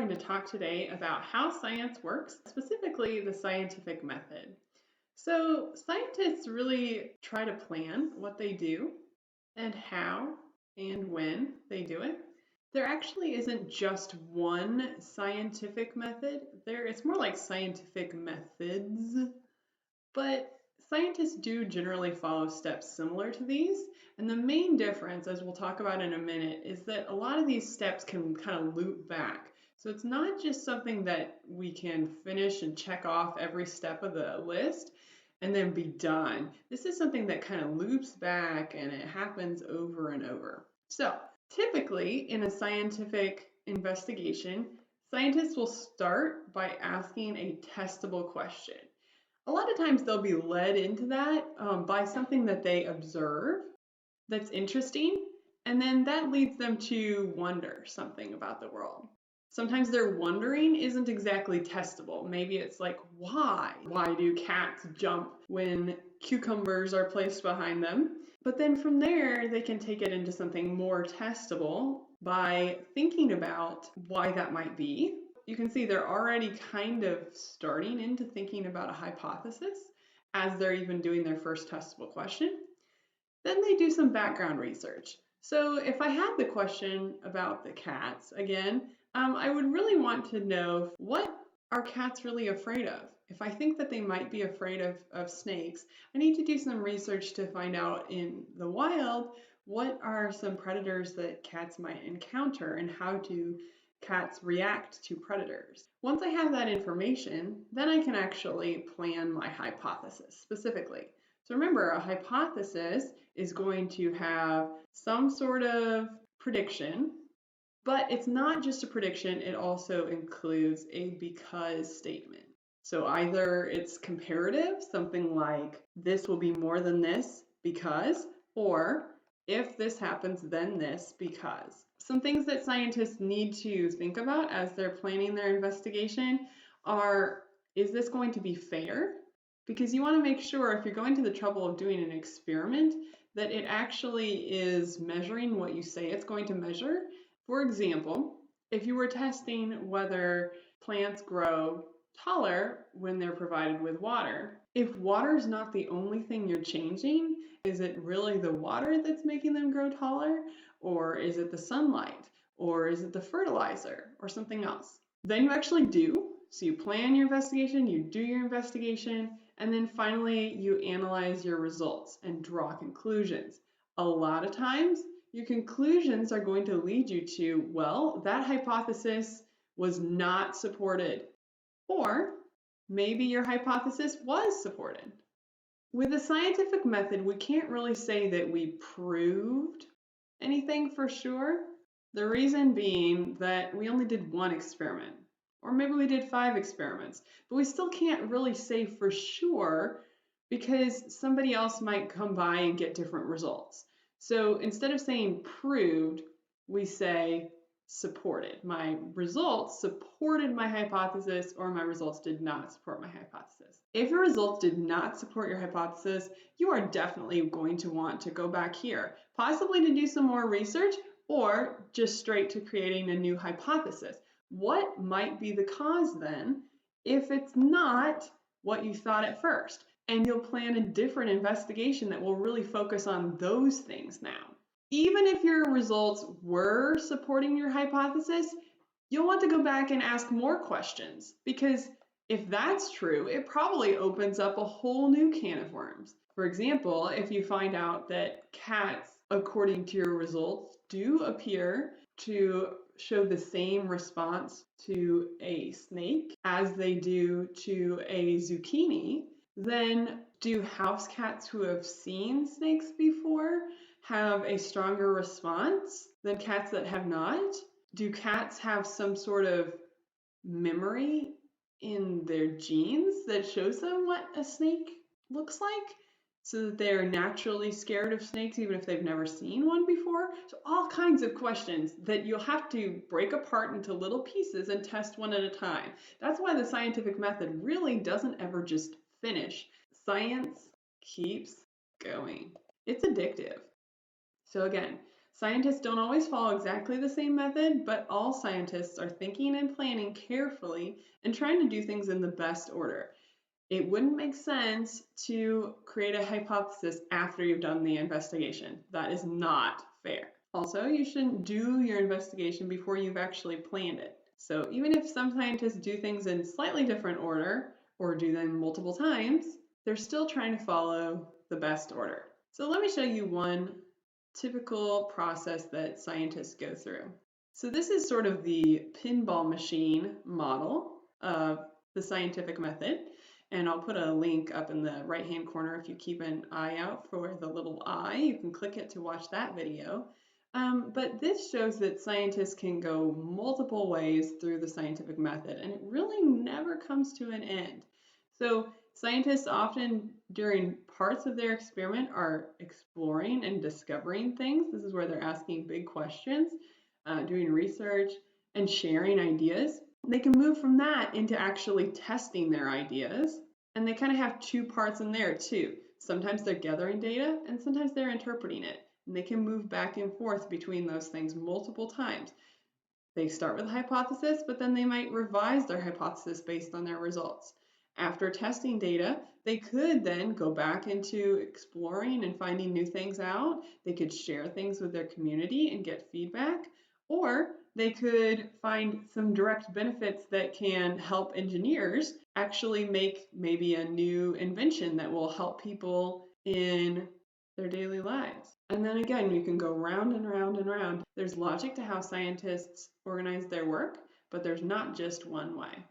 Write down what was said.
going to talk today about how science works, specifically the scientific method. So, scientists really try to plan what they do and how and when they do it. There actually isn't just one scientific method. It's more like scientific methods, but scientists do generally follow steps similar to these. And the main difference, as we'll talk about in a minute, is that a lot of these steps can kind of loop back. So it's not just something that we can finish and check off every step of the list and then be done. This is something that kind of loops back and it happens over and over. So typically in a scientific investigation, scientists will start by asking a testable question. A lot of times they'll be led into that by something that they observe that's interesting, and then that leads them to wonder something about the world. Sometimes their wondering isn't exactly testable. Maybe it's like, why? Why do cats jump when cucumbers are placed behind them? But then from there, they can take it into something more testable by thinking about why that might be. You can see they're already kind of starting into thinking about a hypothesis as they're even doing their first testable question. Then they do some background research. So if I had the question about the cats, again, I would really want to know, what are cats really afraid of? If I think that they might be afraid of snakes, I need to do some research to find out in the wild, what are some predators that cats might encounter and how do cats react to predators. Once I have that information, then I can actually plan my hypothesis specifically. So remember, a hypothesis is going to have some sort of prediction, but it's not just a prediction, it also includes a because statement. So either it's comparative, something like this will be more than this because, or if this happens, then this because. Some things that scientists need to think about as they're planning their investigation are, is this going to be fair? Because you want to make sure, if you're going to the trouble of doing an experiment, that it actually is measuring what you say it's going to measure. For example, if you were testing whether plants grow taller when they're provided with water, if water is not the only thing you're changing, is it really the water that's making them grow taller? Or is it the sunlight? Or is it the fertilizer or something else? Then you actually do. So you plan your investigation, you do your investigation, and then finally you analyze your results and draw conclusions. A lot of times your conclusions are going to lead you to, well, that hypothesis was not supported. Or maybe your hypothesis was supported. With the scientific method, we can't really say that we proved anything for sure. The reason being that we only did one experiment, or maybe we did 5 experiments, but we still can't really say for sure because somebody else might come by and get different results. So instead of saying proved, we say supported. My results supported my hypothesis, or my results did not support my hypothesis. If your results did not support your hypothesis, you are definitely going to want to go back here, possibly to do some more research or just straight to creating a new hypothesis. What might be the cause then if it's not what you thought at first? And you'll plan a different investigation that will really focus on those things now. Even if your results were supporting your hypothesis, you'll want to go back and ask more questions, because if that's true, it probably opens up a whole new can of worms. For example, if you find out that cats, according to your results, do appear to show the same response to a snake as they do to a zucchini, then do house cats who have seen snakes before have a stronger response than cats that have not? Do cats have some sort of memory in their genes that shows them what a snake looks like, so that they're naturally scared of snakes even if they've never seen one before? So all kinds of questions that you'll have to break apart into little pieces and test one at a time. That's why the scientific method really doesn't ever just finish. Science keeps going. It's addictive. So again, Scientists don't always follow exactly the same method, but all scientists are thinking and planning carefully and trying to do things in the best order. It wouldn't make sense to create a hypothesis after you've done the investigation. That is not fair. Also, you shouldn't do your investigation before you've actually planned it. So even if some scientists do things in slightly different order or do them multiple times, they're still trying to follow the best order. So let me show you one typical process that scientists go through. So this is sort of the pinball machine model of the scientific method. And I'll put a link up in the right-hand corner if you keep an eye out for the little eye. You can click it to watch that video. But this shows that scientists can go multiple ways through the scientific method, and it really never comes to an end. So scientists often, during parts of their experiment, are exploring and discovering things. This is where they're asking big questions, doing research, and sharing ideas. They can move from that into actually testing their ideas. And they kind of have two parts in there too. Sometimes they're gathering data and sometimes they're interpreting it. And they can move back and forth between those things multiple times. They start with a hypothesis, but then they might revise their hypothesis based on their results. After testing data, they could then go back into exploring and finding new things out. They could share things with their community and get feedback, or they could find some direct benefits that can help engineers actually make maybe a new invention that will help people in their daily lives. And then again, you can go round and round and round. There's logic to how scientists organize their work, but there's not just one way.